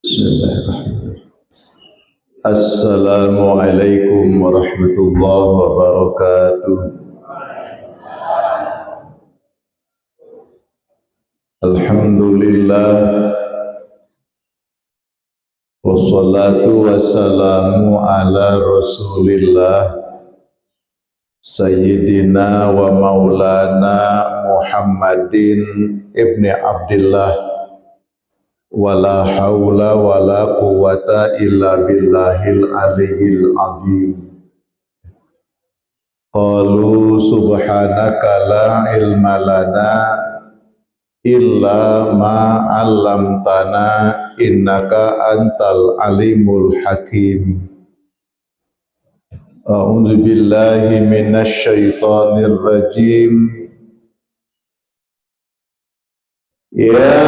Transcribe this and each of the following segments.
Bismillahirrahmanirrahim. Assalamualaikum warahmatullahi wabarakatuh. Alhamdulillah, wassalatu wassalamu ala rasulillah Sayyidina wa maulana Muhammadin ibni Abdillah, wala haula wala quwata illa billahil aliyil azim. Qalu subhanaka la ilma lana illa ma 'allamtana innaka antal alimul hakim. A'udzu billahi minasy syaithanir rajim. Ya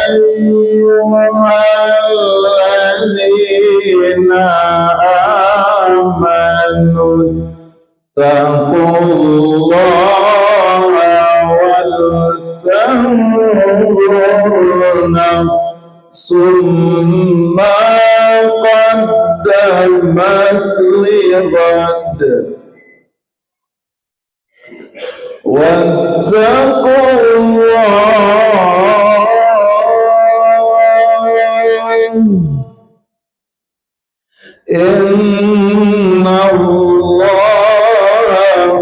ayyuhalladzina amanu taqullaha wal tanzur nafsum ma qaddamat lighad wattaqullah innallaha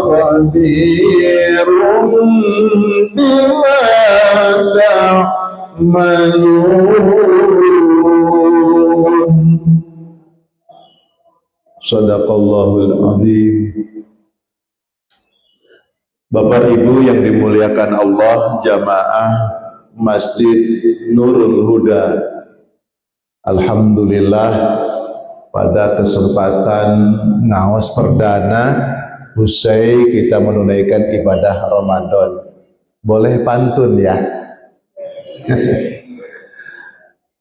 khabirun bima ta'malun. Shadaqallahul azim. Bapak Ibu yang dimuliakan Allah, jamaah Masjid Nurul Huda, alhamdulillah pada kesempatan ngaos perdana usai kita menunaikan ibadah Ramadan. Boleh pantun ya?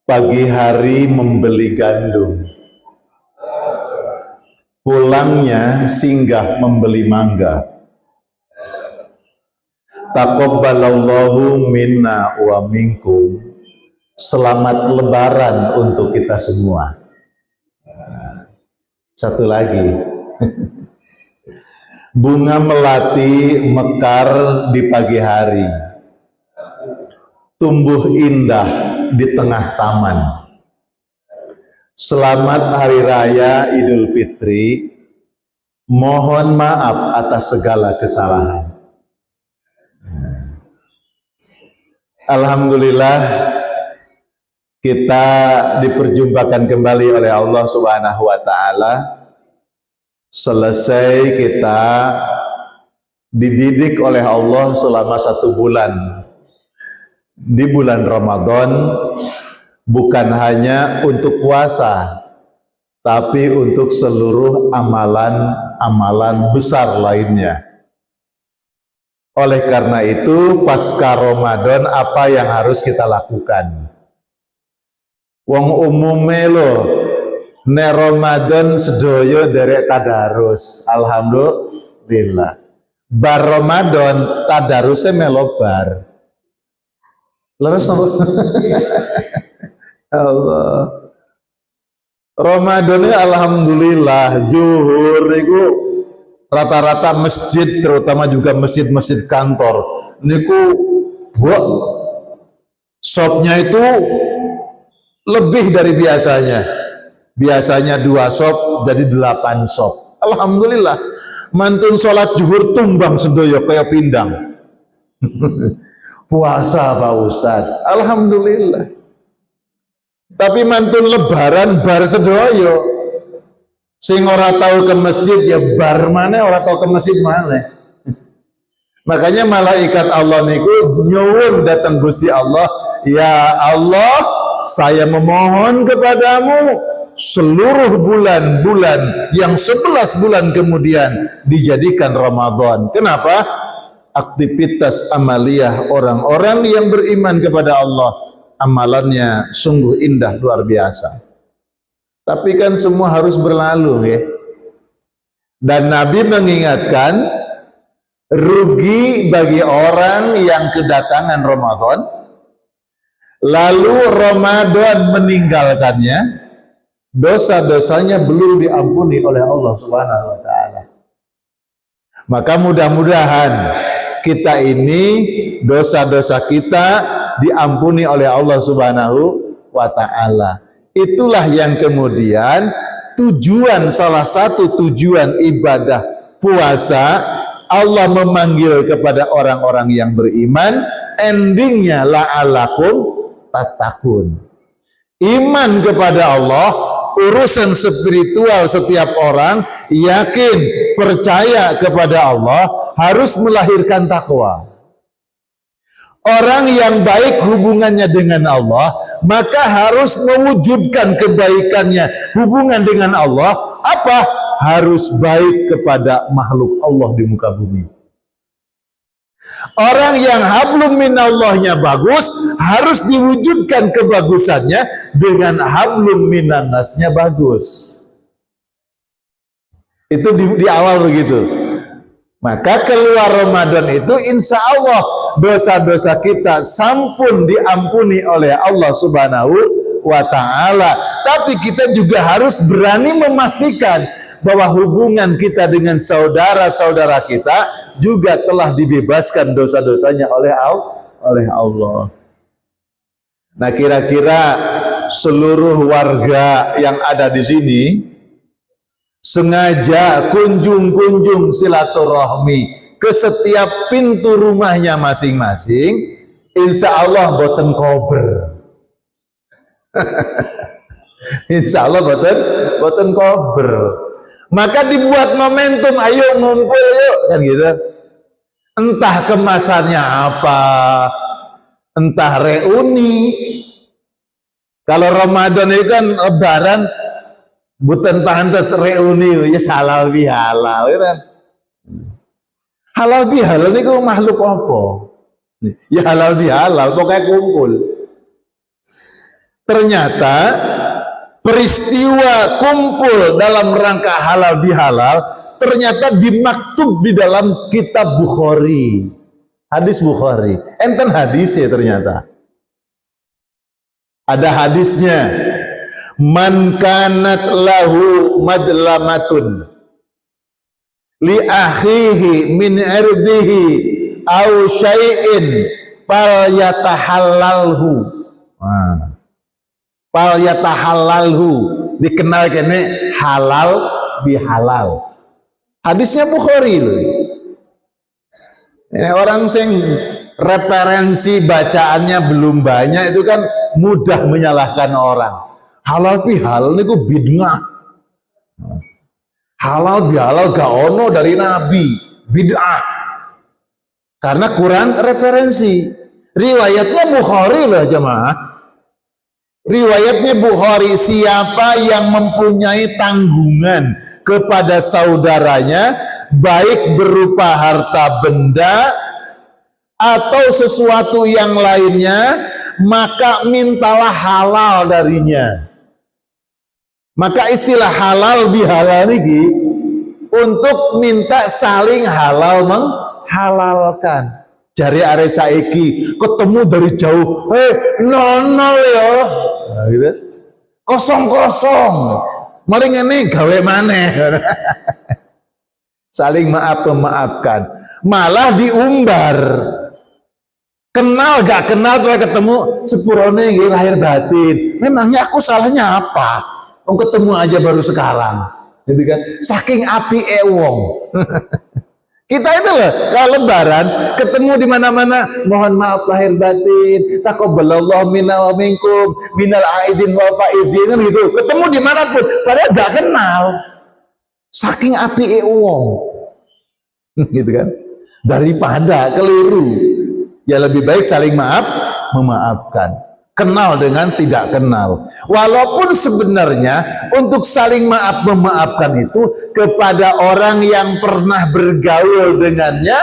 Pagi hari membeli gandum, pulangnya singgah membeli mangga. Taqabbalallahu minna wa minkum. Selamat lebaran untuk kita semua. Satu lagi. Bunga melati mekar di pagi hari, tumbuh indah di tengah taman. Selamat Hari Raya Idul Fitri. Mohon maaf atas segala kesalahan. Alhamdulillah kita diperjumpakan kembali oleh Allah Subhanahu wa taala. Selesai kita dididik oleh Allah selama 1 bulan di bulan Ramadan, bukan hanya untuk puasa, tapi untuk seluruh amalan-amalan besar lainnya. Oleh karena itu, pasca Ramadan apa yang harus kita lakukan? Wong umume lo, ne Ramadan sedoyo derek tadarus. Alhamdulillah. Bar Ramadan tadarusnya melobar. Leres Allah. Ramadannya alhamdulillah zuhur itu rata-rata masjid, terutama juga masjid-masjid kantor niku shopnya itu lebih dari biasanya. Biasanya 2 shop jadi 8 shop. Alhamdulillah. Mantun sholat zuhur tumbang sedoyo kayak pindang. Puasa Pak Ustadz. Alhamdulillah. Tapi mantun lebaran bar sedoyo. Sing ora tahu ke masjid ya bar mana, ora tahu ke masjid mana. Makanya malaikat Allah niku nyuwun datang Gusti Allah, ya Allah, saya memohon kepadamu seluruh bulan-bulan yang 11 bulan kemudian dijadikan Ramadan. Kenapa? Aktivitas amaliyah orang-orang yang beriman kepada Allah, amalannya sungguh indah luar biasa. Tapi kan semua harus berlalu ya. Dan Nabi mengingatkan, rugi bagi orang yang kedatangan Ramadan lalu Ramadan meninggalkannya, dosa-dosanya belum diampuni oleh Allah Subhanahu wa taala. Maka mudah-mudahan kita ini dosa-dosa kita diampuni oleh Allah Subhanahu wa taala. Itulah yang kemudian tujuan, salah satu tujuan ibadah puasa, Allah memanggil kepada orang-orang yang beriman, endingnya la'alakum tattaqun. Iman kepada Allah, urusan spiritual setiap orang, yakin, percaya kepada Allah, harus melahirkan takwa. Orang yang baik hubungannya dengan Allah, maka harus mewujudkan kebaikannya hubungan dengan Allah. Apa? Harus baik kepada makhluk Allah di muka bumi. Orang yang hablum minallahnya bagus, harus diwujudkan kebagusannya dengan hablum minannasnya bagus. Itu di awal begitu. Maka keluar Ramadan itu insya Allah dosa-dosa kita sampun diampuni oleh Allah Subhanahu wa ta'ala. Tapi kita juga harus berani memastikan bahwa hubungan kita dengan saudara-saudara kita juga telah dibebaskan dosa-dosanya oleh Allah. Nah, kira-kira seluruh warga yang ada di sini sengaja kunjung-kunjung silaturahmi ke setiap pintu rumahnya masing-masing, insya Allah boten kober. Insya Allah boten kober. Maka dibuat momentum, ayo ngumpul yuk, kan gitu. Entah kemasannya apa, entah reuni. Kalau Ramadan itu kan lebaran, bukan pantas reuni, ya halal bihalal, kan? Halal bihalal ini kok makhluk apa? Ya halal bihalal, pokoknya kumpul. Ternyata peristiwa kumpul dalam rangka halal bihalal ternyata dimaktub di dalam kitab Bukhari, hadis Bukhari. Enten hadisnya ternyata. Ada hadisnya. Man kanat lahu majlamatun li akhihi min irdihi aw syai'in fal yatahallalhu. Fal yatahallalhu, dikenal kene halal bihalal. Hadisnya Bukhari loh. Ini orang sing referensi bacaannya belum banyak itu kan mudah menyalahkan orang. Halal bihalal niku bid'ah. Halal bihalal gak ono dari Nabi, bid'ah. Karena kurang referensi. Riwayatnya Bukhari loh jemaah. Riwayatnya Bukhari, siapa yang mempunyai tanggungan kepada saudaranya, baik berupa harta benda atau sesuatu yang lainnya, maka mintalah halal darinya. Maka istilah halal bihalal ini untuk minta saling halal menghalalkan. Jari are saiki ketemu dari jauh, nol ya, nah, gitu. Kosong. Mari ngene gawe maneh. Saling maaf memaafkan. Malah diumbar. Kenal gak kenal tuh ketemu sepurone nggih lahir batin. Memangnya aku salahnya apa? Wong ketemu aja baru sekarang, gitu kan? Saking api wong. Kita itu loh, kalau lebaran ketemu di mana-mana, mohon maaf lahir batin, taqabbalallahu minna wa minkum, minal aidin wal faizin, kan gitu. Ketemu dimanapun, padahal gak kenal. Saking api wong, gitu kan? Daripada keliru, ya lebih baik saling maaf, memaafkan. Kenal dengan tidak kenal. Walaupun sebenarnya untuk saling maaf memaafkan itu kepada orang yang pernah bergaul dengannya,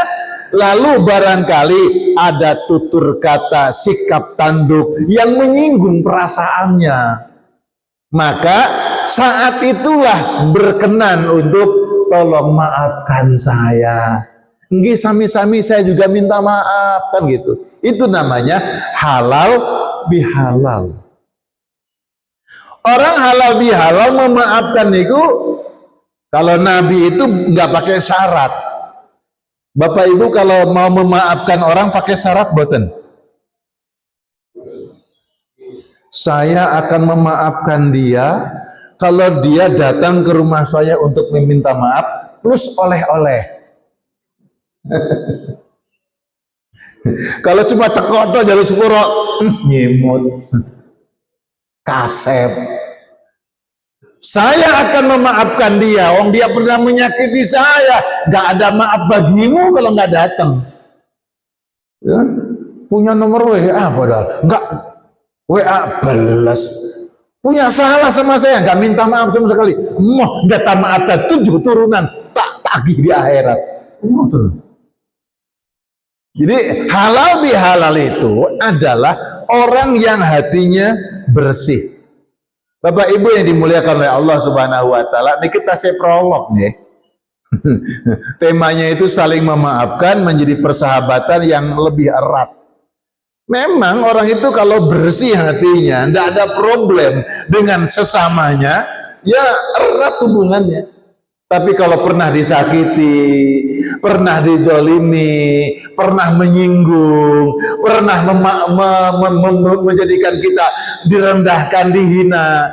lalu barangkali ada tutur kata, sikap tanduk yang menyinggung perasaannya, maka saat itulah berkenan untuk tolong maafkan saya. Nggih, sami-sami saya juga minta maaf, kan gitu. Itu namanya halal bihalal. Orang halal bihalal memaafkan itu kalau Nabi itu nggak pakai syarat. Bapak Ibu kalau mau memaafkan orang pakai syarat boten? Saya akan memaafkan dia kalau dia datang ke rumah saya untuk meminta maaf plus oleh-oleh. Kalau cuma teko tok jalur sepuro, nyimut, kasep. Saya akan memaafkan dia. Wong dia pernah menyakiti saya. Gak ada maaf bagimu kalau nggak datang. Ya? Punya nomor WA padahal nggak WA balas. Punya salah sama saya, nggak minta maaf sama sekali. Moh data maaf 7 turunan tak tagih di akhirat. Jadi halal bihalal itu adalah orang yang hatinya bersih. Bapak Ibu yang dimuliakan oleh Allah Subhanahu wa taala, ini kita prolog nih. Temanya itu saling memaafkan menjadi persahabatan yang lebih erat. Memang orang itu kalau bersih hatinya, tidak ada problem dengan sesamanya, ya erat hubungannya. Tapi kalau pernah disakiti, pernah dizolimi, pernah menyinggung, pernah menjadikan kita direndahkan, dihina,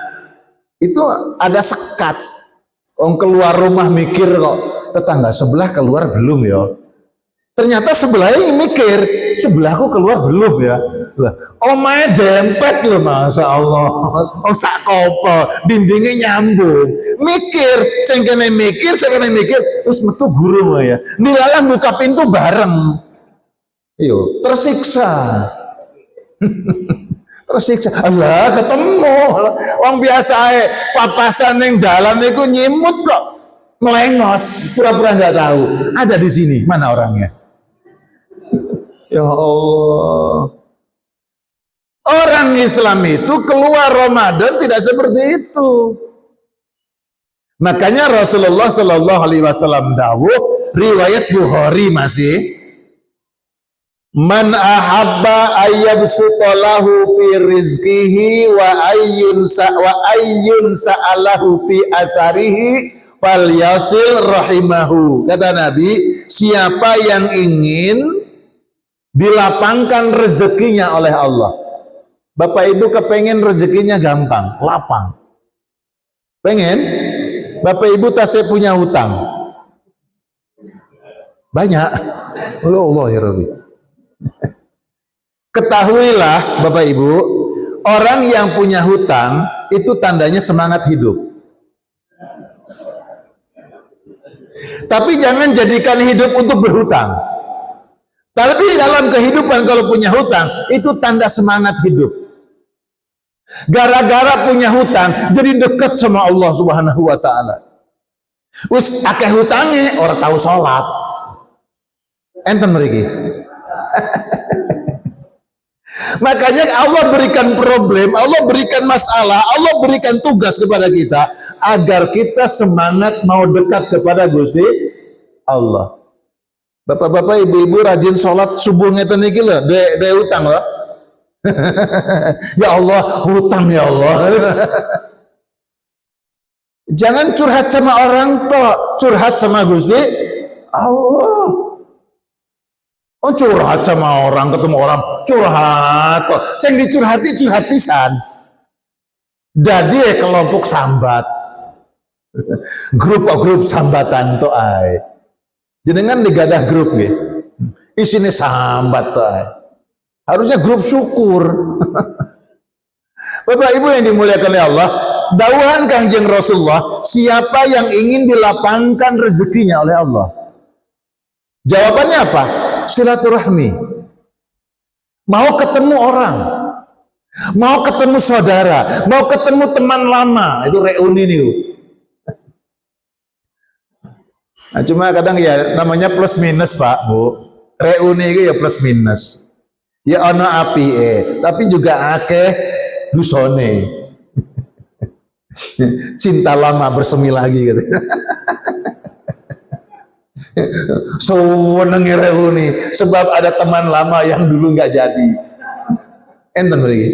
itu ada sekat. Orang keluar rumah mikir kok, tetangga sebelah keluar belum ya? Ternyata sebelahnya mikir, sebelahku keluar belum ya? Omae dempet loh, Masya Allah. Oh sakopo, dindingnya nyambung. Mikir, saya mikir, terus metu guru ya. Nilalah buka pintu bareng. Yo, tersiksa. Tersiksa. Allah ketemu. Wong biasa papasan yang dalam itu nyimut kok. Melengos, pura-pura nggak tahu. Ada di sini, mana orangnya? Ya Allah. Orang Islam itu keluar Ramadan tidak seperti itu. Makanya Rasulullah Shallallahu Alaihi Wasallam dawuh, riwayat Bukhari masih, man ahabba ayyabsutallahu fi rizqihi wa ayyun sa'alahu fi atharihi fal yasil rahimahu. Kata Nabi, siapa yang ingin dilapangkan rezekinya oleh Allah. Bapak Ibu kepengen rezekinya gampang, lapang. Pengen? Bapak Ibu tasnya punya hutang. Banyak. Allah ya Rabbi. Ketahuilah Bapak Ibu, orang yang punya hutang itu tandanya semangat hidup. Tapi jangan jadikan hidup untuk berhutang. Tapi dalam kehidupan kalau punya hutang, itu tanda semangat hidup. Gara-gara punya hutang, jadi dekat sama Allah Subhanahu wa ta'ala. Wis akeh hutangnya, orang tahu sholat. Enten mereka. Makanya Allah berikan problem, Allah berikan masalah, Allah berikan tugas kepada kita, agar kita semangat mau dekat kepada Gusti Allah. Bapak-bapak, ibu-ibu rajin sholat subuh ngeten iki lho, de hutang loh. Ya Allah, hutang ya Allah. Jangan curhat sama orang toh, curhat sama Gusti Allah. Oh curhat sama orang, ketemu orang curhat toh. Sing dicurhati curhat pisan. Jadi kelompok sambat. Grup sambatan toh ay. Jenengan digadah grup nggih. Isine sambat toh ay. Harusnya grup syukur. Bapak Ibu yang dimuliakan oleh Allah, dawuhan Kangjeng Rasulullah, siapa yang ingin dilapangkan rezekinya oleh Allah? Jawabannya apa? Silaturahmi. Mau ketemu orang, mau ketemu saudara, mau ketemu teman lama, itu reuni nih. Nah, cuma kadang ya namanya plus minus Pak Bu. Reuni itu ya plus minus. Ya ono api tapi juga akeh dusone. Cinta lama bersemi lagi gitu. Seneng reuni sebab ada teman lama yang dulu nggak jadi. Enten mriki.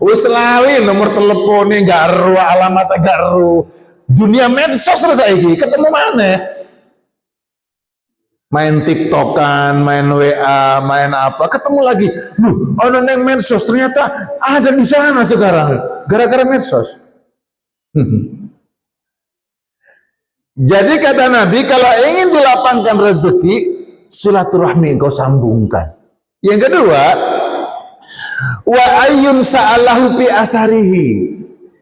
Wis lali nomor teleponnya gak ero, alamatnya gak ero. Dunia medsos lah saiki, ketemu mana? Main TikTokan, main WA, main apa, ketemu lagi. Ono neng medsos ternyata ada di sana sekarang gara-gara medsos. Jadi kata Nabi, kalau ingin dilapangkan rezeki, silaturahmi engkau sambungkan. Yang kedua, wa ayyun sa'alahu fi asarihi.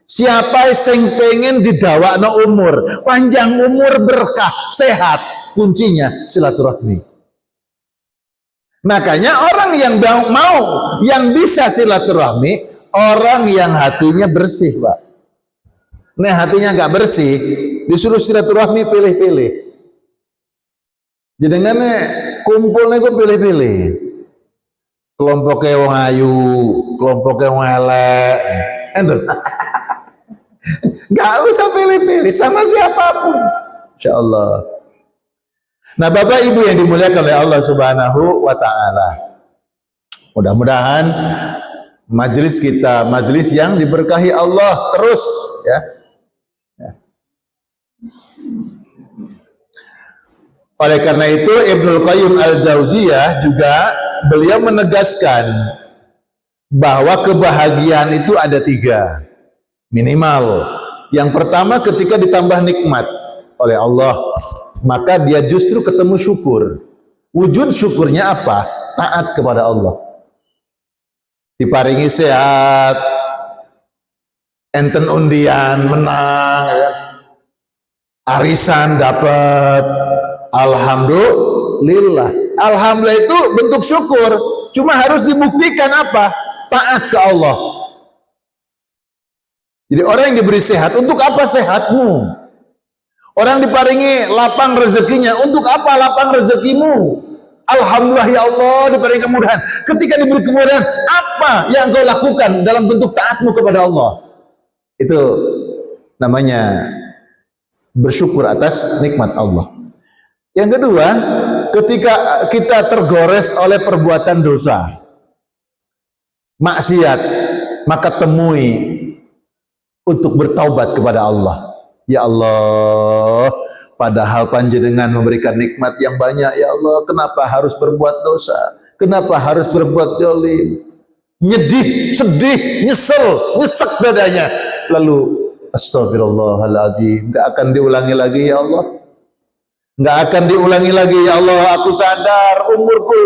Siapa yang pengen didawakno umur, panjang umur, berkah, sehat, kuncinya silaturahmi. Makanya orang yang mau, yang bisa silaturahmi, orang yang hatinya bersih, Pak. Nah, hatinya nggak bersih, disuruh silaturahmi pilih-pilih. Jadi ngene kumpulnya gue pilih-pilih. Kelompoknya wong ayu, kelompoknya wong elek, enten. Gak usah pilih-pilih sama siapapun, insya Allah. Nah, Bapak Ibu yang dimuliakan oleh Allah Subhanahu wa Ta'ala, mudah-mudahan majelis kita majelis yang diberkahi Allah terus, ya. Oleh karena itu Ibnul Qayyim Al-Jauziyah juga beliau menegaskan bahwa kebahagiaan itu ada 3 minimal. Yang pertama, ketika ditambah nikmat oleh Allah, maka dia justru ketemu syukur. Wujud syukurnya apa? Taat kepada Allah. Diparingi sehat, enten undian menang, ya. Arisan dapat, alhamdulillah. Alhamdulillah itu bentuk syukur. Cuma harus dibuktikan apa? Taat ke Allah. Jadi orang yang diberi sehat, untuk apa sehatmu? Orang diparingi lapang rezekinya, untuk apa lapang rezekimu? Alhamdulillah ya Allah diberi kemudahan. Ketika diberi kemudahan, apa yang engkau lakukan dalam bentuk taatmu kepada Allah? Itu namanya bersyukur atas nikmat Allah. Yang kedua, ketika kita tergores oleh perbuatan dosa, maksiat, maka temui untuk bertaubat kepada Allah. Ya Allah, padahal panjenengan memberikan nikmat yang banyak, ya Allah, kenapa harus berbuat dosa? Kenapa harus berbuat zalim? Nyedih, sedih, nyesel, nyesek dadanya. Lalu astagfirullahaladzim, gak akan diulangi lagi ya Allah. Gak akan diulangi lagi ya Allah, aku sadar umurku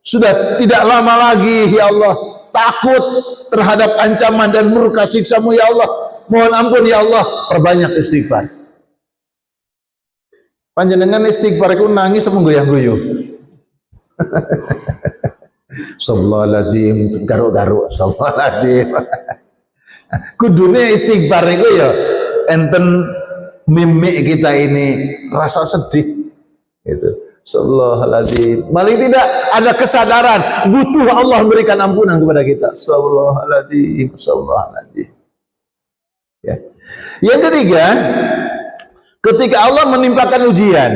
sudah tidak lama lagi ya Allah. Takut terhadap ancaman dan murka siksamu ya Allah. Mohon ampun ya Allah, perbanyak istighfar. Panjenengan istighfar itu nangis semenggoyang-goyang. Astagfirullahaladzim, garuk-garuk, astagfirullahaladzim. Kudune istighfar itu ya enten mimik kita ini rasa sedih gitu. Astagfirullahaladzim. Malah tidak ada kesadaran butuh Allah memberikan ampunan kepada kita. Astagfirullahaladzim, astagfirullahaladzim. Ya. Yang ketiga, ketika Allah menimpakan ujian,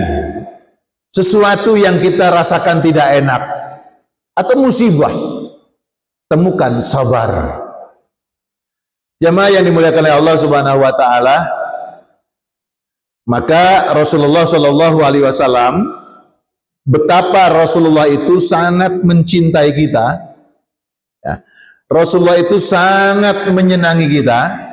sesuatu yang kita rasakan tidak enak atau musibah, temukan sabar. Jamaah yang dimuliakan oleh Allah Subhanahu wa Ta'ala, maka Rasulullah Shallallahu Alaihi Wasallam, betapa Rasulullah itu sangat mencintai kita, ya. Rasulullah itu sangat menyenangi kita.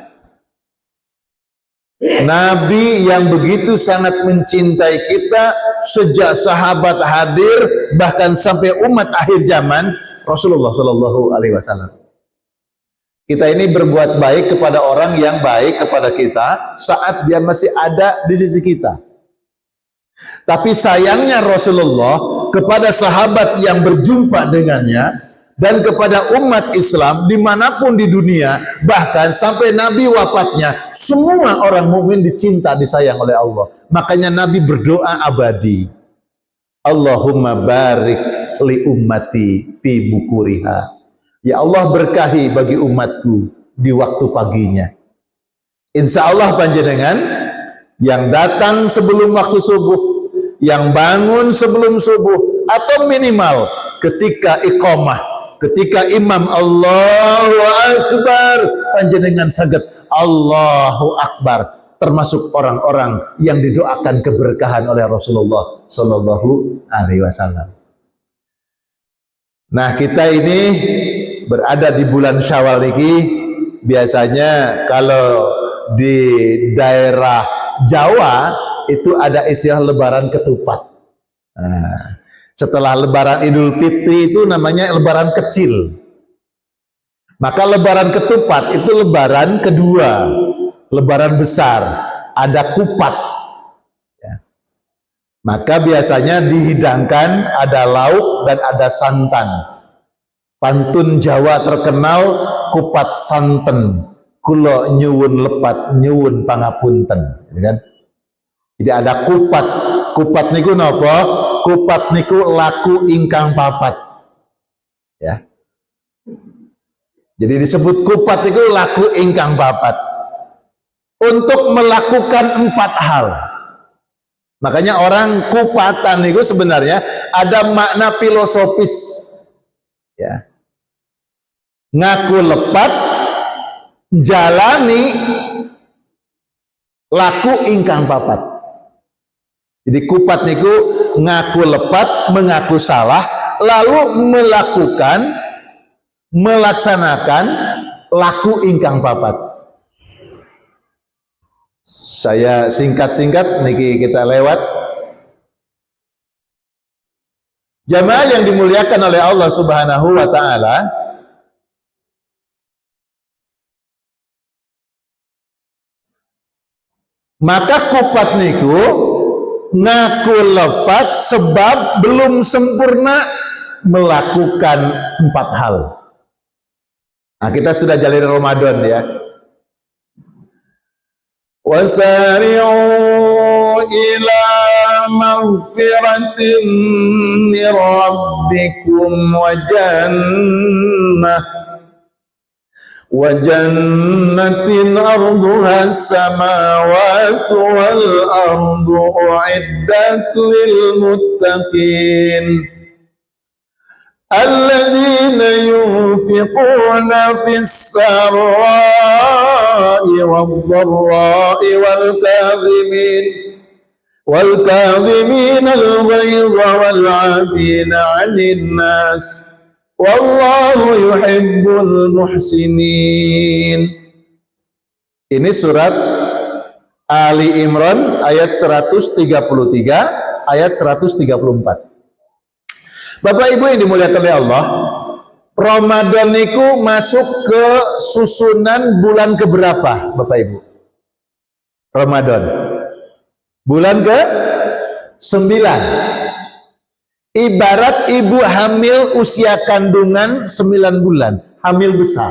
Nabi yang begitu sangat mencintai kita sejak sahabat hadir bahkan sampai umat akhir zaman, Rasulullah Shallallahu Alaihi Wasallam. Kita ini berbuat baik kepada orang yang baik kepada kita saat dia masih ada di sisi kita. Tapi sayangnya Rasulullah kepada sahabat yang berjumpa dengannya dan kepada umat Islam dimanapun di dunia, bahkan sampai Nabi wafatnya, semua orang mukmin dicinta, disayang oleh Allah. Makanya Nabi berdoa abadi, Allahumma barik li ummati fi bukuriha. Ya Allah, berkahi bagi umatku di waktu paginya. Insya Allah panjenengan yang datang sebelum waktu subuh, yang bangun sebelum subuh, atau minimal ketika iqamah ketika imam Allahu Akbar panjenengan saged Allahu Akbar, termasuk orang-orang yang didoakan keberkahan oleh Rasulullah Sallallahu Alaihi Wasallam. Nah, kita ini berada di bulan Syawal ini, biasanya kalau di daerah Jawa itu ada istilah lebaran ketupat. Nah, setelah lebaran Idul Fitri itu namanya lebaran kecil. Maka lebaran ketupat itu lebaran kedua, lebaran besar, ada kupat. Ya. Maka biasanya dihidangkan ada lauk dan ada santan. Pantun Jawa terkenal kupat santen, kulo nyuwun lepat nyuwun pangapunten, kan? Jadi ada kupat. Kupat niku napa? Kupat niku laku ingkang papat. Ya. Jadi disebut kupat itu laku ingkang papat. Untuk melakukan 4 hal. Makanya orang kupatan itu sebenarnya ada makna filosofis. Ya. Ngaku lepat, jalani laku ingkang papat. Jadi kupat niku ngaku lepat, mengaku salah, lalu melaksanakan laku ingkang papat. Saya singkat-singkat niki kita lewat. Jamaah yang dimuliakan oleh Allah Subhanahu wa taala, maka kupat niku ngaku lepat sebab belum sempurna melakukan 4 hal. Nah, kita sudah jalani Ramadan ya. Wasari'u ila maghfiratin min rabbikum wa jannatin arduha as-samawati wal ardu u'iddat lil muttaqin alladzina yunfiquna fis sarra'i wad-dharra'i wal kadhimin al-ghayza wal 'afina 'anil nas wallahu yuhibbul muhsinin. Ini surat Ali Imran ayat 133 ayat 134. Bapak Ibu yang dimuliakan oleh Allah, Ramadan itu masuk ke susunan bulan keberapa, Bapak Ibu? Ramadan. Bulan ke 9. Ibarat ibu hamil usia kandungan 9 bulan, hamil besar.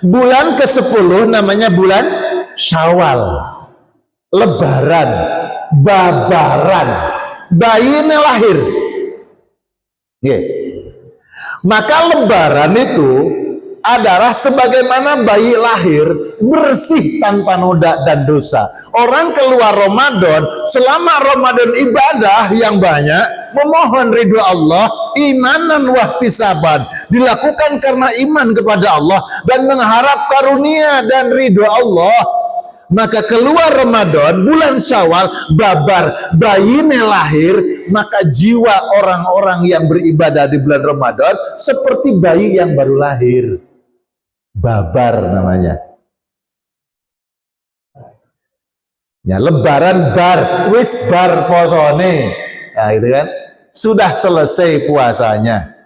Bulan ke-10 namanya bulan Syawal. Lebaran, babaran, bayi ini lahir. Yeah. Maka lebaran itu adalah sebagaimana bayi lahir bersih tanpa noda dan dosa. Orang keluar Ramadan, selama Ramadan ibadah yang banyak, memohon ridho Allah, imanan wahtisaban, dilakukan karena iman kepada Allah dan mengharap karunia dan ridho Allah. Maka keluar Ramadan, bulan Syawal, babar, bayinya lahir, maka jiwa orang-orang yang beribadah di bulan Ramadan seperti bayi yang baru lahir. Babar namanya. Ya, lebaran bar, wis bar posone. Ya, gitu kan? Sudah selesai puasanya.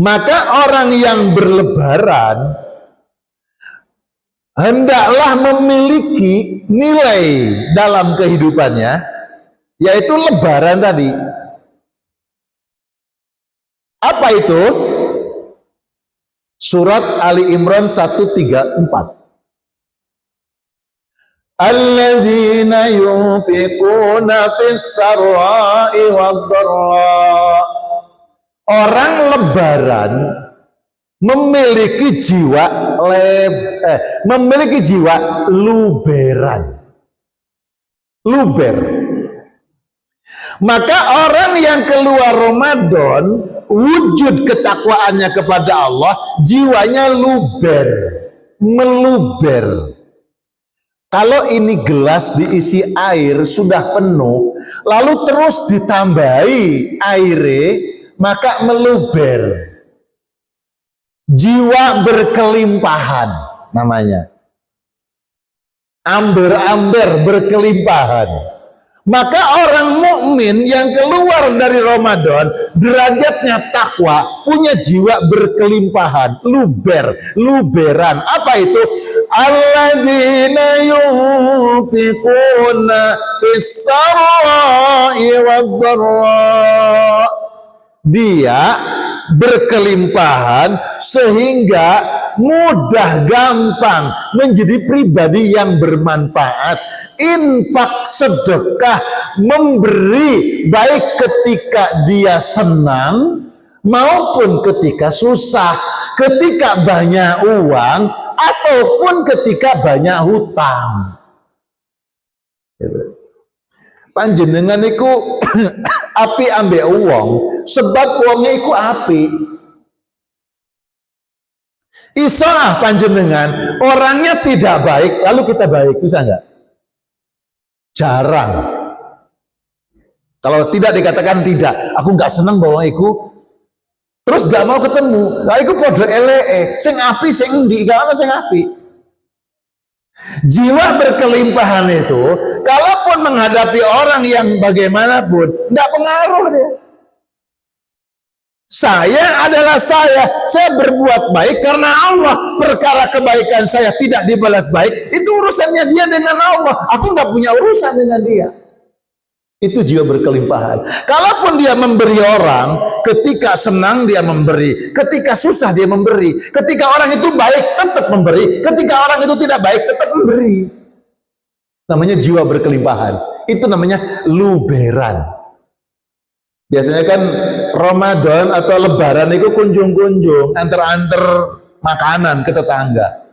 Maka orang yang berlebaran hendaklah memiliki nilai dalam kehidupannya, yaitu lebaran tadi. Apa itu? Surat Ali Imran 134. Alladzina yunfiquna fis sarra'i wad-dharra. Orang lebaran memiliki jiwa luberan. Luber. Maka orang yang keluar Ramadan wujud ketakwaannya kepada Allah, jiwanya luber, meluber. Kalau ini gelas diisi air sudah penuh, lalu terus ditambahi airnya, maka meluber. Jiwa berkelimpahan namanya. Amber-amber berkelimpahan. Maka orang mukmin yang keluar dari Ramadan derajatnya takwa, punya jiwa berkelimpahan, luberan. Apa itu? Alladzina yunfiquna fis-sarra'i wad-dharra. Dia berkelimpahan sehingga mudah gampang menjadi pribadi yang bermanfaat. Infak, sedekah, memberi baik ketika dia senang maupun ketika susah, ketika banyak uang ataupun ketika banyak hutang. Panjenengan iku api ambek uang, sebab uangnya iku api. Iso panjenengan orangnya tidak baik lalu kita baik, bisa enggak? Jarang. Kalau tidak dikatakan tidak, aku nggak seneng bawa iku, terus nggak mau ketemu, lah iku podo elee, sing api sing endi, gak ono sing api. Jiwa berkelimpahan itu, kalaupun menghadapi orang yang bagaimanapun, tidak pengaruh dia. Saya adalah saya berbuat baik karena Allah. Perkara kebaikan saya tidak dibalas baik, itu urusannya dia dengan Allah. Aku nggak punya urusan dengan dia. Itu jiwa berkelimpahan. Kalaupun dia memberi orang, ketika senang dia memberi, ketika susah dia memberi, ketika orang itu baik tetap memberi, ketika orang itu tidak baik tetap memberi. Namanya jiwa berkelimpahan. Itu namanya luberan. Biasanya kan Ramadan atau Lebaran itu kunjung-kunjung, antar-antar makanan ke tetangga.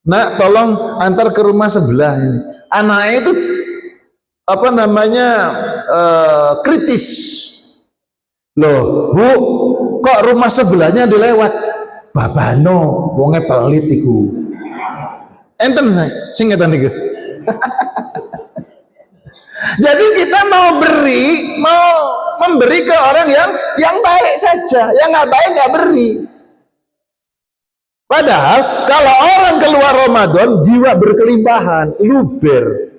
Nak, tolong antar ke rumah sebelah ini. Anaknya itu kritis. Loh, Bu, kok rumah sebelahnya dilewat? Babano, wonge pelit iku. Enten sing ngetan iku. Jadi kita mau memberi ke orang yang baik saja, yang nggak baik nggak beri. Padahal kalau orang keluar Ramadan jiwa berkelimpahan, luber,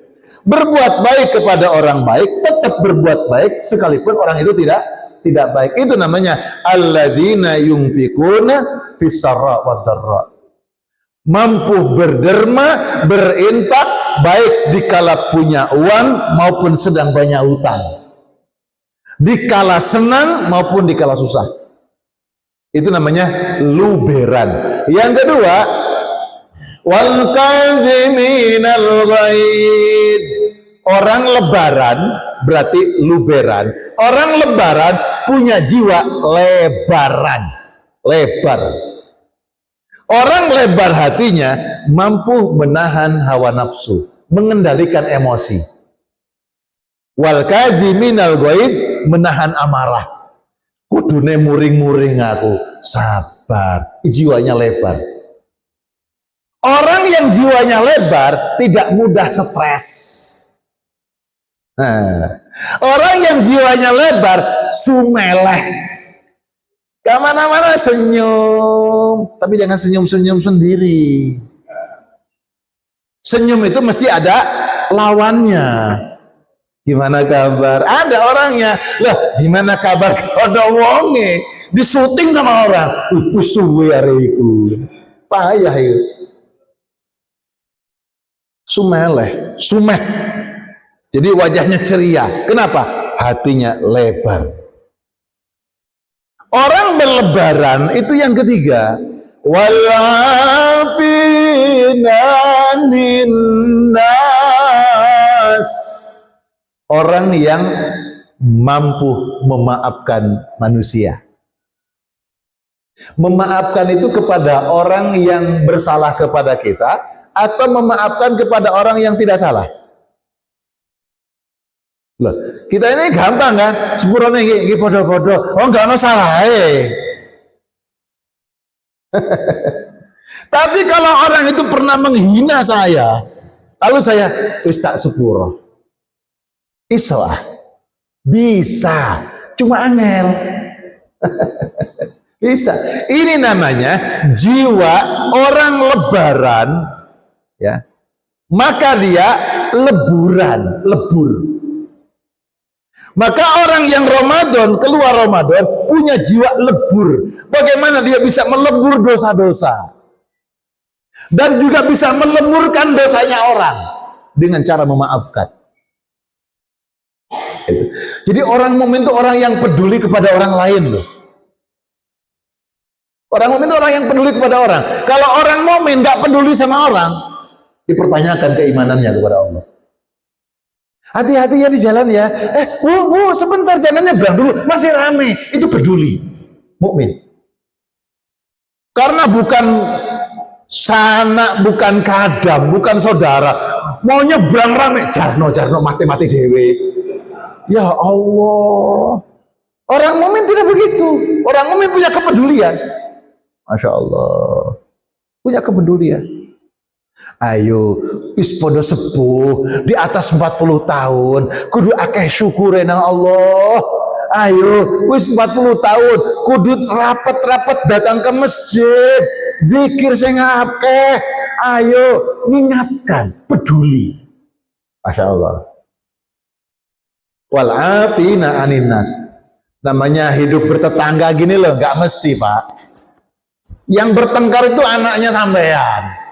berbuat baik kepada orang baik, tetap berbuat baik sekalipun orang itu tidak baik. Itu namanya alladzina yunfikuna fis-sarra wad-dharra. Mampu berderma, berinfak baik dikala punya uang maupun sedang banyak hutang, dikala senang maupun dikala susah. Itu namanya luberan. Yang kedua, wal kadhiminal ghaidh. Orang lebaran berarti luberan. Orang lebaran punya jiwa lebaran, lebar. Orang lebar hatinya mampu menahan hawa nafsu, mengendalikan emosi. Wal kadhiminal ghaidh, menahan amarah. Kudune muring-muring aku, sabar. Jiwanya lebar. Orang yang jiwanya lebar tidak mudah stres. Orang yang jiwanya lebar sumeleh. Kemana-mana senyum, tapi jangan senyum-senyum sendiri. Senyum itu mesti ada lawannya. Gimana kabar? Ada orangnya. Lah, gimana kabar kada wonge? Disuting sama orang. Suwe hari itu. Payah itu. Sumeleh, sumeh. Jadi wajahnya ceria. Kenapa? Hatinya lebar. Orang berlebaran itu yang ketiga, walafina minnas. Orang yang mampu memaafkan manusia. Memaafkan itu kepada orang yang bersalah kepada kita atau memaafkan kepada orang yang tidak salah. Loh, kita ini gampang kan? Sepurane iki bodoh-bodoh. Oh, enggak ada salah. Tapi kalau orang itu pernah menghina saya, lalu saya wis tak sepuro. Iso ah. Bisa, cuma angel. Bisa. Ini namanya jiwa orang lebaran, ya. Maka dia leburan, lebur. Maka orang yang Ramadan, keluar Ramadan, punya jiwa lebur. Bagaimana dia bisa melebur dosa-dosa? Dan juga bisa meleburkan dosanya orang dengan cara memaafkan. Jadi orang mukmin itu orang yang peduli kepada orang lain loh. Orang mukmin itu orang yang peduli kepada orang. Kalau orang mukmin nggak peduli sama orang, dipertanyakan keimanannya kepada Allah. Hati-hati ya di jalan ya. Bu, sebentar jalannya berang dulu, masih rame. Itu peduli, mukmin. Karena bukan sanak, bukan kadam, bukan saudara. Mau nyebrang rame, jarno mati dewe. Ya Allah. Orang mukmin tidak begitu. Orang mukmin punya kepedulian. Masya Allah. Punya kepedulian. Ayo, wis podo sepuh di atas 40 tahun, kudu akeh syukur nang Allah. Ayo, wis 40 tahun, kudu rapet-rapet datang ke masjid, zikir sing akeh. Ayo, mengingatkan, peduli. Masya Allah. Wal afina anin nas. Namanya hidup bertetangga gini loh, nggak mesti Pak. Yang bertengkar itu anaknya sampean.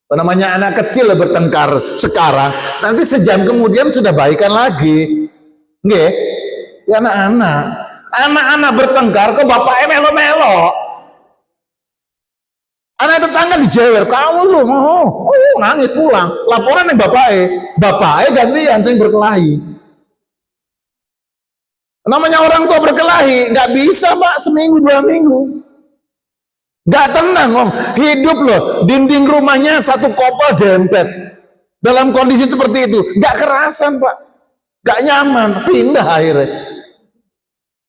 Namanya anak kecil bertengkar sekarang, nanti sejam kemudian sudah baikan lagi. Nggih? Ya anak-anak bertengkar kok bapaknya melo-melo. Anak tetangga dijewer, kamu lu nangis pulang. Laporan yang bapaknya gantian sing berkelahi. Namanya orang tua berkelahi, nggak bisa Pak seminggu 2 minggu. Gak tenang om, hidup loh, dinding rumahnya satu kopel dempet. Dalam kondisi seperti itu, gak kerasan Pak, gak nyaman, pindah akhirnya.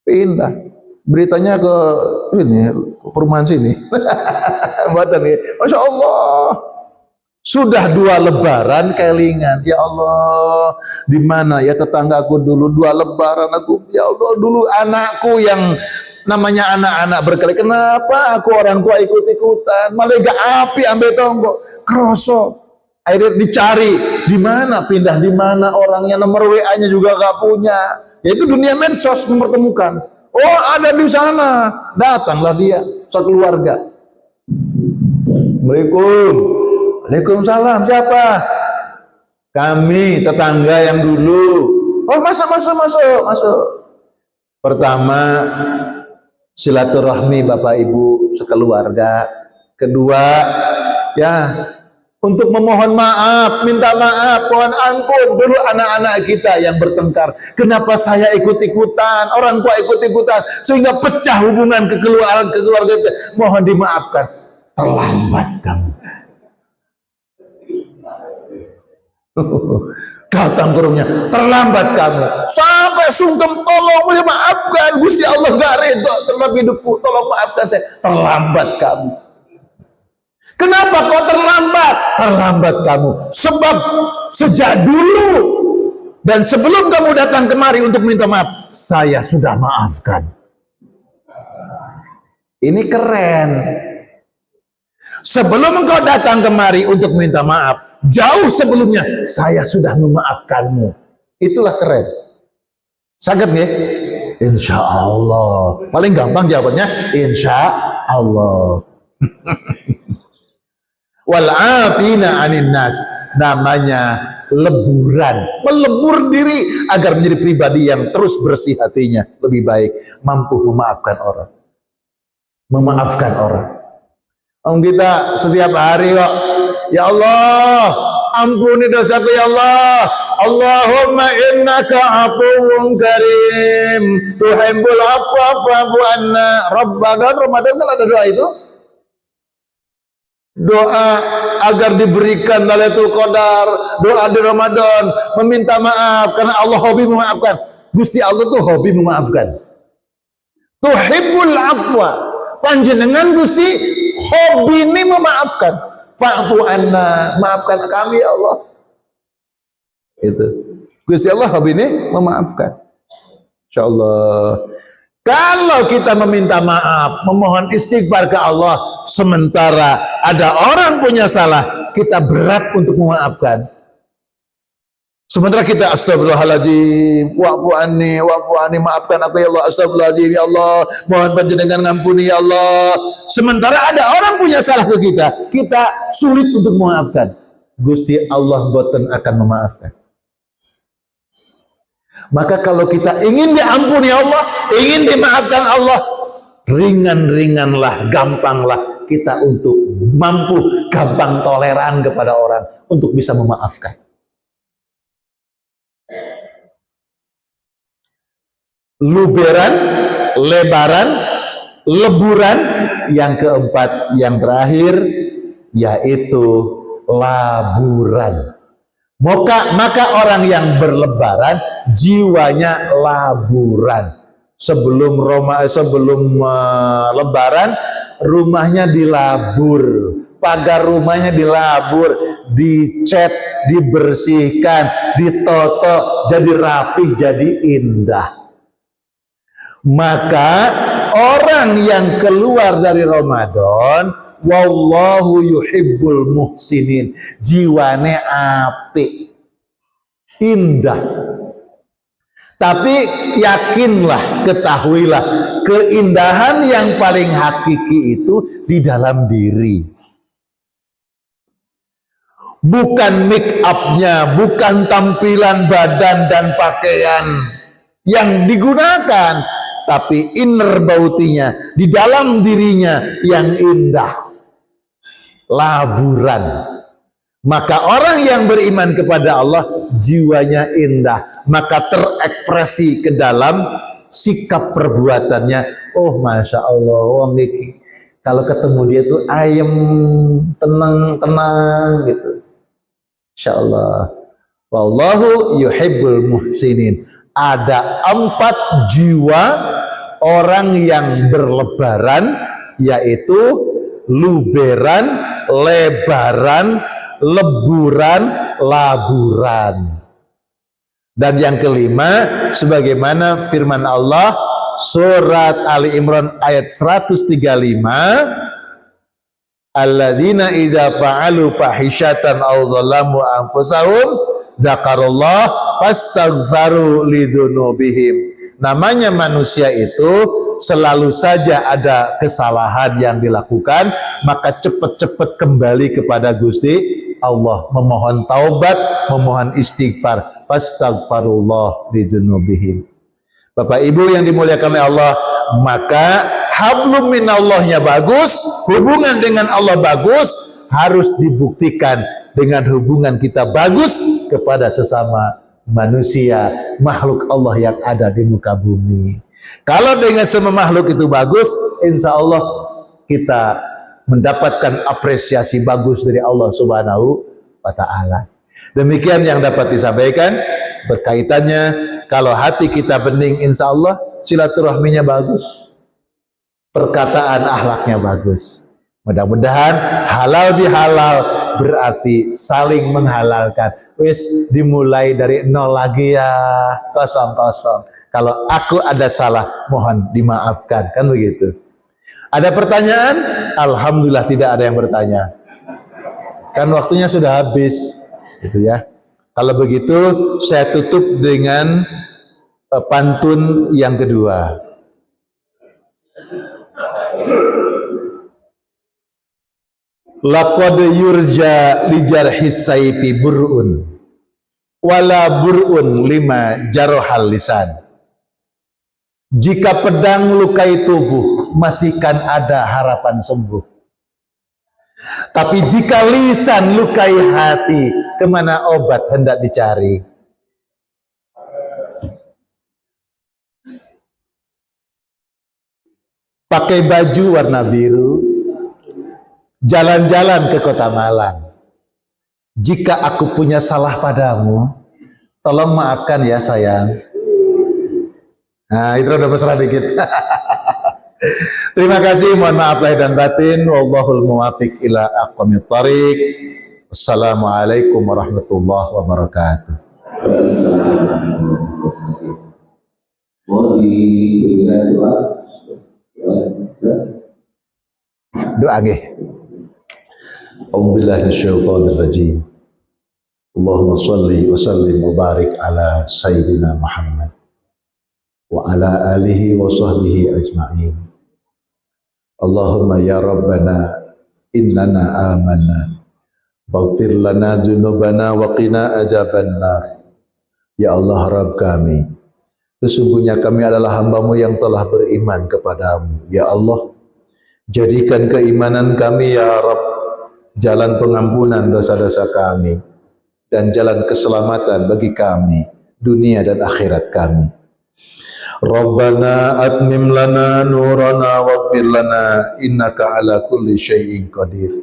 Pindah, beritanya ke ini, perumahan sini. Masya Allah, sudah 2 lebaran kelingan, ya Allah, di mana ya tetanggaku dulu 2 lebaran aku, ya Allah dulu anakku yang namanya anak-anak berkelahi. Kenapa aku orang tua ikut-ikutan? Malah gak api ambil tonggok. Kroso. Akhirnya dicari di mana, pindah di mana orangnya, nomor WA-nya juga gak punya. Yaitu dunia medsos mempertemukan. Oh ada di sana. Datanglah dia, sekeluarga. Assalamualaikum. Waalaikumsalam. Siapa? Kami tetangga yang dulu. Oh masuk. Pertama, silaturahmi Bapak Ibu sekeluarga. Kedua, ya untuk memohon maaf, minta maaf, mohon ampun dulu anak-anak kita yang bertengkar. Kenapa saya ikut-ikutan, orang tua ikut-ikutan sehingga pecah hubungan kekeluarga kita. Mohon dimaafkan. Terlambat kamu. Datang ke rumahnya, terlambat kamu. Sampai sungkem, tolong maafkan. Gusti Allah gak redha terhadap hidupku. Tolong maafkan saya. Terlambat kamu. Kenapa kok terlambat? Terlambat kamu. Sebab sejak dulu dan sebelum kamu datang kemari untuk minta maaf, saya sudah maafkan. Ini keren. Sebelum engkau datang kemari untuk minta maaf, jauh sebelumnya saya sudah memaafkanmu. Itulah keren. Saged nggih? Insya Allah. Paling gampang jawabannya insya Allah. Wal afina anin nas. Namanya leburan, melebur diri agar menjadi pribadi yang terus bersih hatinya, lebih baik, mampu memaafkan orang. Memaafkan orang. Om kita setiap hari kok, ya Allah, ampuni dosaku ya Allah. Allahumma innaka afuwun karim, tuhibbul afwa fa'fu anna. Ramadan kan ada doa itu? doa agar diberikan Lailatul Qadar, doa di Ramadan, meminta maaf karena Allah hobi memaafkan. Gusti Allah tuh hobi memaafkan. Tuhibbul afwa. Panjenengan Gusti hobi ini memaafkan. Fa'fu anna, maafkan kami ya Allah. Itu. Gusti Allah hobi ini memaafkan. Insyaallah. Kalau kita meminta maaf, memohon istighfar ke Allah, sementara ada orang punya salah, kita berat untuk memaafkan. Sementara kita astagfirullahaladzim, wa'fu anni, maafkan aku ya Allah, astagfirullahaladzim ya Allah, mohon panjenengan ngampuni ya Allah. Sementara ada orang punya salah ke kita, kita sulit untuk memaafkan. Gusti Allah boten akan memaafkan. Maka kalau kita ingin diampuni Allah, ingin dimaafkan Allah, ringan-ringanlah, gampanglah kita untuk mampu gampang toleran kepada orang untuk bisa memaafkan. Luberan, lebaran, leburan, yang keempat, yang terakhir, yaitu laburan. Maka orang yang berlebaran jiwanya laburan. Sebelum lebaran rumahnya dilabur, pagar rumahnya dilabur, dicat, dibersihkan, ditoto jadi rapih, jadi indah. Maka orang yang keluar dari Ramadan, wallahu yuhibbul muhsinin, jiwane apik, indah. Tapi yakinlah, ketahuilah, keindahan yang paling hakiki itu di dalam diri. Bukan make up-nya, bukan tampilan badan dan pakaian yang digunakan, tapi inner beauty-nya, di dalam dirinya yang indah. Laburan. Maka orang yang beriman kepada Allah jiwanya indah, maka terekspresi ke dalam sikap perbuatannya. Oh masya Allah, wong iki kalau ketemu dia tuh ayem, tenang gitu. Insya Allah. Wallahu yuhibbul muhsinin. Ada 4 jiwa orang yang berlebaran, yaitu luberan, lebaran, leburan, laburan. Dan yang kelima, sebagaimana firman Allah surat Ali Imran ayat 135, alladzina idza fa'alu fahishatan aw dzalamu anfusahum zakarullah fastaghfaru lidzunubihim. Namanya manusia itu selalu saja ada kesalahan yang dilakukan, maka cepat-cepat kembali kepada Gusti Allah, memohon taubat, memohon istighfar, fastaghfarullah lidzunubihim. Bapak Ibu yang dimuliakan oleh Allah, maka hablum minallahnya bagus, hubungan dengan Allah bagus, harus dibuktikan dengan hubungan kita bagus kepada sesama manusia, makhluk Allah yang ada di muka bumi. Kalau dengan semua makhluk itu bagus, insya Allah kita mendapatkan apresiasi bagus dari Allah Subhanahu wa Ta'ala. Demikian yang dapat disampaikan berkaitannya. Kalau hati kita bening, insya Allah silaturahminya bagus, perkataan akhlaknya bagus. Mudah-mudahan halal bihalal berarti saling menghalalkan. Wis dimulai dari nol lagi ya, kosong-kosong. Kalau aku ada salah, mohon dimaafkan, kan begitu. Ada pertanyaan? Alhamdulillah tidak ada yang bertanya. Kan waktunya sudah habis, gitu ya. Kalau begitu saya tutup dengan pantun yang kedua. Laqad yurja li jarhis sayfi bur'un wala bur'un lima jarhal lisan. Jika pedang lukai tubuh, masihkan ada harapan sembuh. Tapi jika lisan lukai hati, kemana obat hendak dicari? Pakai baju warna biru, jalan-jalan ke Kota Malang. Jika aku punya salah padamu, tolong maafkan ya sayang. Nah, itu udah mesra dikit. Terima kasih, mohon maaf lahir dan batin. Wallahul muwaffiq ila aqwamit thariq. Wassalamualaikum warahmatullahi wabarakatuh. Doa nggih. A'udzubillahi minasyaitonir rajim. Allahumma shalli wa sallim wa barik ala sayyidina Muhammad wa ala alihi wa sahbihi ajma'in. Allahumma ya Rabbana innana amanna faghfir lana dzunubana wa qina adzabannar. Ya Allah Rabb kami, sesungguhnya kami adalah hamba-Mu yang telah beriman kepadamu. Ya Allah, jadikan keimanan kami ya Rabb jalan pengampunan dosa-dosa kami dan jalan keselamatan bagi kami dunia dan akhirat kami. Rabbana atmim lana nurana waghfir lana innaka ala kulli syai'in qadir.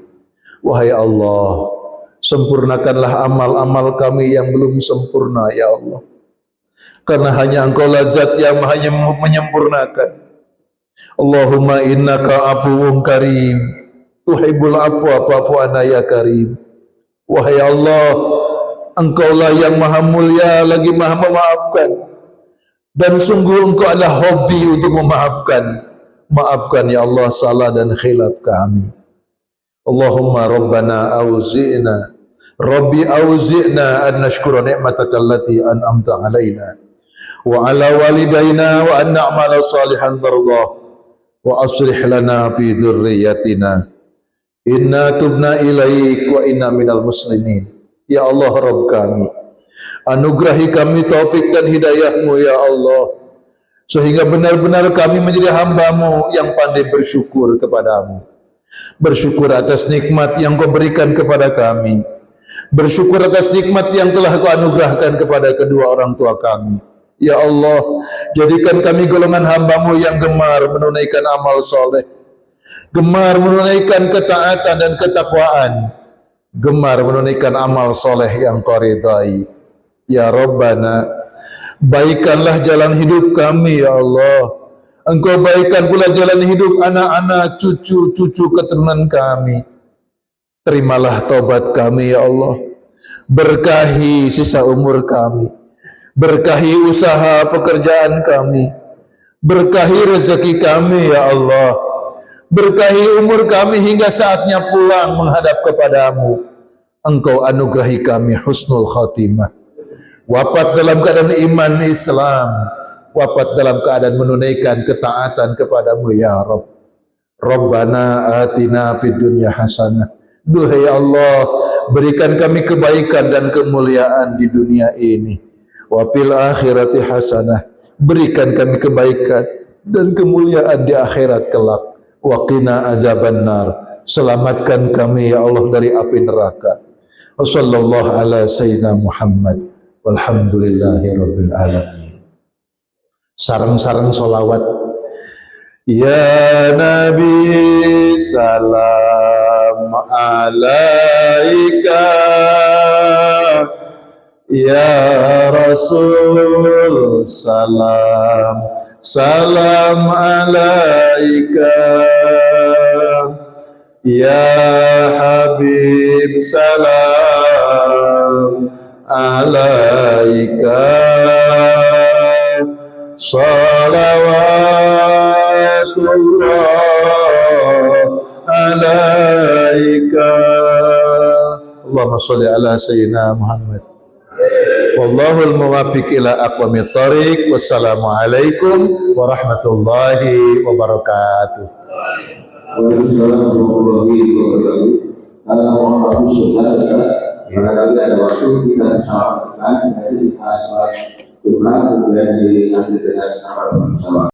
Wahai Allah, sempurnakanlah amal-amal kami yang belum sempurna ya Allah, karena hanya Engkau lah zat yang hanya menyempurnakan. Allahumma innaka afuwun karim tuhibbul afwa fa'fu anna ya karim. Wahai Allah, Engkaulah yang maha mulia lagi maha memaafkan, dan sungguh Engkau adalah hobi untuk memaafkan. Maafkan ya Allah salah dan khilaf kami. Allahumma rabbana auzi'na Rabbi auzi'na an nashkura ni'mataka allati an'amta alaina wa ala walidayna wa an na'mala salihan tardah wa aslih lana fi dhurriyyatina inna tubna ilaik wa inna minal muslimin. Ya Allah Rabb kami, anugerahi kami taufik dan hidayah-Mu ya Allah, sehingga benar-benar kami menjadi hamba-Mu yang pandai bersyukur kepadamu. Bersyukur atas nikmat yang Kau berikan kepada kami, bersyukur atas nikmat yang telah Kau anugerahkan kepada kedua orang tua kami. Ya Allah, jadikan kami golongan hamba-Mu yang gemar menunaikan amal soleh, gemar menunaikan ketaatan dan ketakwaan, gemar menunaikan amal soleh yang Kau ridai. Ya Rabbana, baikkanlah jalan hidup kami ya Allah. Engkau baikkan pula jalan hidup anak-anak, cucu-cucu keturunan kami. Terimalah taubat kami ya Allah. Berkahi sisa umur kami, berkahi usaha pekerjaan kami, berkahi rezeki kami ya Allah, berkahi umur kami hingga saatnya pulang menghadap kepadamu. Engkau anugerahi kami husnul khatimah, wafat dalam keadaan iman Islam, wafat dalam keadaan menunaikan ketaatan kepadamu ya Rabb. Rabbana atina fid dunya hasanah. Duhai Allah, berikan kami kebaikan dan kemuliaan di dunia ini. Wa fil akhirati hasanah. Berikan kami kebaikan dan kemuliaan di akhirat kelak. Wa qina azabannar. Selamatkan kami ya Allah dari api neraka. Wassallallahu ala sayyidina Muhammad walhamdulillahi rabbil alamin. Sarang-sarang solawat. Ya Nabi salam alaika, ya Rasul salam salam alaika, ya Habib salam alaika, salawatullah alaika. Allahumma sholli ala sayyidina Muhammad. Wallahul muwaffiq ila aqwamit thariq. Wassalamualaikum warahmatullahi wabarakatuh. Waalaikumsalam warahmatullahi wabarakatuh. Alhamdulillah, barangkali ada waktu kita sampaikan saya di atas Tuhan kemudian di akhir dengan sahabat bersama.